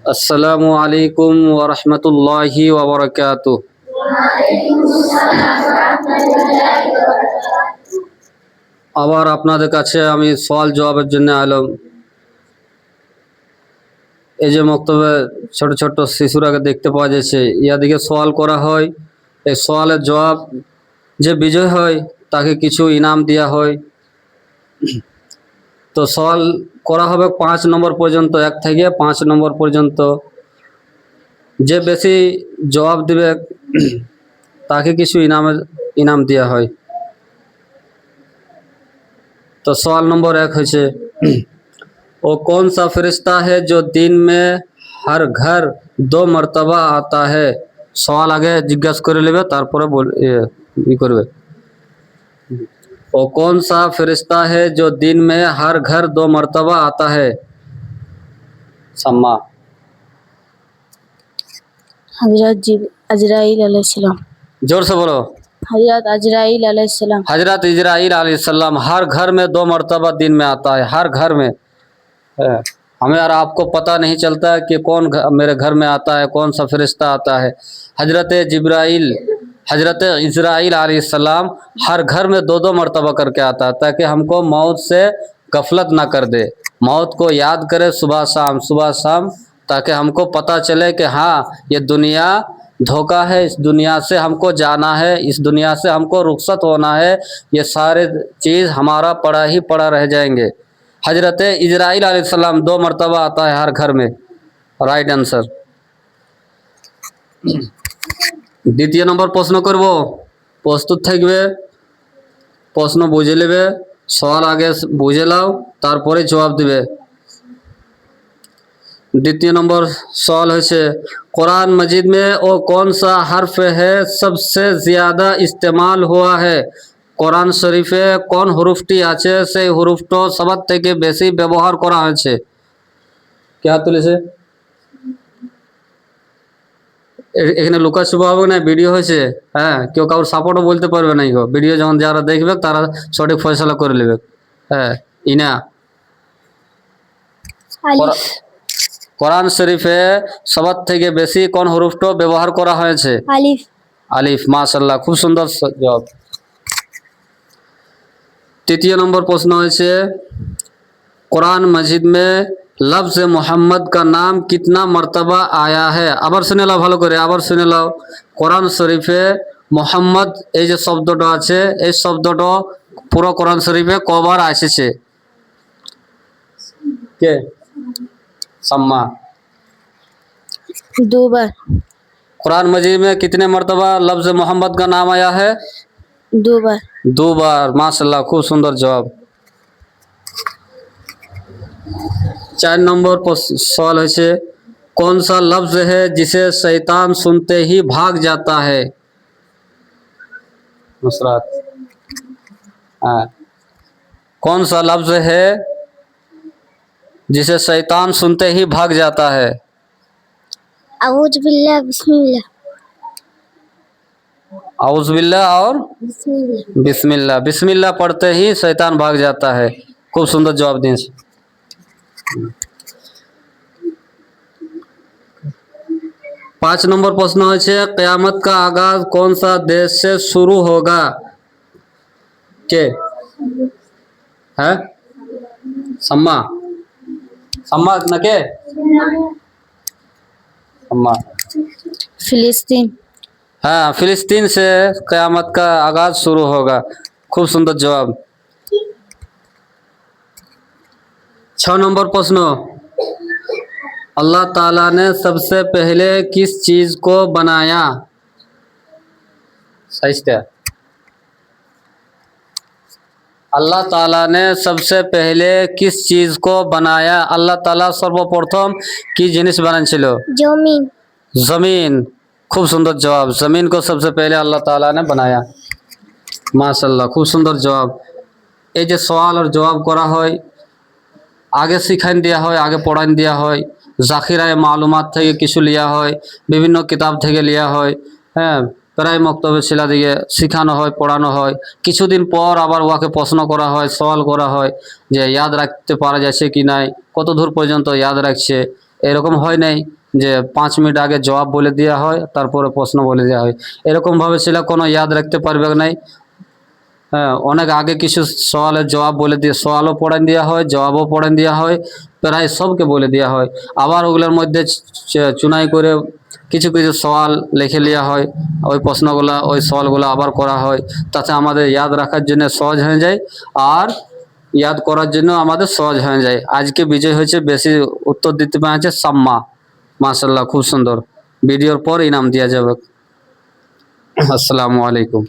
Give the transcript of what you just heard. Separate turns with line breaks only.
আসসালামু আলাইকুম ওয়া রাহমাতুল্লাহি ওয়া বারাকাতুহু। আবার আপনাদের কাছে আমি সওয়াল জবাবের জন্য আইলাম। এই যে মক্তবে ছোট ছোট শিশুরাকে দেখতে পাওয়া যাচ্ছে, ইয়াদিকে সওয়াল করা হয়। এই সওয়ালের জবাব যে বিজয় হয় তাকে কিছু ইনাম দেওয়া হয়। তো সওয়াল করা হবে 5 নম্বর পর্যন্ত, 1 থেকে 5 নম্বর পর্যন্ত। যে বেশি জবাব দিবে তাকে কিছু ইনাম দেওয়া হয়। तो सवाल नंबर 1 है वो कौन सा फरिश्ता है जो दिन में हर घर 2 मरतबा आता है। सवाल आगे जिज्ञासा कर लेबे तारपरे करबे। वो कौन सा फरिश्ता है जो दिन में हर घर 2 मरतबा आता है। सम्मा
हजरत अजराइल अलैहिस्सलाम।
जोर से बोलो।
हजरत अजराइल अलैहिस्सलाम।
हजरत इजराइल अलैहिस्सलाम हर घर में 2 मरतबा दिन में आता है, हर घर में। हमें और आपको पता नहीं चलता है कि कौन मेरे घर में आता है, कौन सा फरिश्ता आता है। हजरत इजराइल अलैहिस्सलाम हर घर में 2-2 मरतबा करके आता है, ताकि हमको मौत से गफलत ना कर दे, मौत को याद करे सुबह शाम, ताकि हमको पता चले कि हाँ ये दुनिया धोखा है, इस दुनिया से हमको जाना है, इस दुनिया से हमको रुखसत होना है। ये सारे चीज़ हमारा पड़ा ही पड़ा रह जाएंगे। हजरत इजराइल अलैहिस्सलाम 2 मरतबा आता है हर घर में। Right answer. द्वितीय नंबर प्रश्न करब, प्रस्तुत থাকবে, প্রশ্ন বুঝে নেবে, সওয়াল আগে বুঝে নাও তারপরে জবাব দিবে। द्वितीय नंबर सवाल है कुरान मजीद में वो कौन सा हर्फ है सबसे ज़्यादा इस्तेमाल हुआ है। कुरान शरीफे कौन হুরুফটি আছে সেই হুরুফটো সবার থেকে বেশি ব্যবহার করা হয়েছে। क्या তুলেছে এখানে লুকা শুভা হবে না, ভিডিও হয়েছে। হ্যাঁ, কেউ কারোর সাপোর্টও বলতে পারবে না, ভিডিও যখন যারা দেখবে তারা সঠিক ফয়সালা করে নেবে। হ্যাঁ, ইনা কোরআন শরীফে সবার থেকে বেশি কোন হুরুফটো ব্যবহার করা হয়েছে।
আলিফ।
আলিফ। মাশাআল্লাহ, খুব সুন্দর জবাব। तृतीय नंबर प्रश्न है कुरान मजीद में लफ्ज़ मोहम्मद का नाम कितना मरतबा आया है। आबार शुने लाओ, भालो करे आबार शुने लाओ। कुरान शरीफे मोहम्मद এই যে শব্দটা আছে, এই শব্দটা পুরো কোরআন শরীফে কবার এসেছে। কে? सम्मा।
2 बार।
कुरान मजीद में कितने मरतबा लफ्ज़ मोहम्मद का नाम आया है।
2 बार।
2 बार। माशाल्लाह, खूब सुंदर जवाब। 4 नंबर सवाल है कौन सा लफ्ज़ है जिसे शैतान सुनते ही भाग जाता है। नुसरत। हाँ, कौन सा लफ्ज़ है जिसे शैतान सुनते ही भाग जाता है।
औज़ बिल्लाह बिस्मिल्लाह।
औज़ बिल्लाह और बिस्मिल्लाह। बिस्मिल्लाह पढ़ते ही शैतान भाग जाता है। खूब सुंदर जवाब दें। 5 नंबर प्रश्न है क़यामत का आगाज कौन सा देश से शुरू होगा। के है? सम्मा। सम्मा न के? सम्मा।
फिलिस्तीन।
हाँ, फिलिस्तीन से क़यामत का आगाज शुरू होगा। खूब सुंदर जवाब। 6 नंबर प्रश्न अल्लाह ताला ने सबसे पहले किस चीज़ को बनाया। सही है। अल्लाह ताला ने सबसे पहले किस चीज़ को बनाया। अल्लाह ताला सर्वप्रथम की जिनिस बनाइछिलो।
जमीन।
ज़मीन। खूब सुंदर जवाब। ज़मीन को सबसे पहले अल्लाह ताला ने बनाया। माशाल्लाह, खूब सुंदर जवाब। ये जो सवाल और जवाब करा है आगे शिखान दिया है, आगे पढ़ान दिया है, জাকিরায় মালুমাত থেকে কিছু লিয়া হয়, বিভিন্ন কিতাব থেকে লিয়া হয়। হ্যাঁ, প্রায় মক্তবে ছেলেদিকে শেখানো হয়, পড়ানো হয়। কিছুদিন পর আবার ওকে প্রশ্ন করা হয়, সওয়াল করা হয় যে ইয়াদ রাখতে পারা যাচ্ছে কি নাই, কত দূর পর্যন্ত ইয়াদ রাখছে। এরকম হয় নাই যে 5 মিনিট আগে জবাব বলে দেওয়া হয় তারপরে প্রশ্ন বলে দেওয়া হয়। এরকমভাবে ছেলে কোনো ইয়াদ রাখতে পারবে নাই। হ্যাঁ, অনেক আগে কিছু সওয়ালের জবাব বলে দিয়ে সওয়ালও পড়ান দেওয়া হয়, জবাবও পড়ান দেওয়া হয়, প্রায় সবকে বলে দেওয়া হয়। আবার ওগুলোর মধ্যে চুনাই করে কিছু কিছু সওয়াল লিখে নেওয়া হয়, ওই প্রশ্নগুলা ওই সওয়ালগুলো আবার করা হয়, তাতে আমাদের ইয়াদ রাখার জন্য সহজ হয়ে যায় আর ইয়াদ করার জন্য আমাদের সহজ হয়ে যায়। আজকে বিজয় হয়েছে, বেশি উত্তর দিতে পেরেছে সাম্মা, মাশাল্লাহ খুব সুন্দর। ভিডিওর পর ইনাম দেওয়া যাবে। আসসালামু আলাইকুম।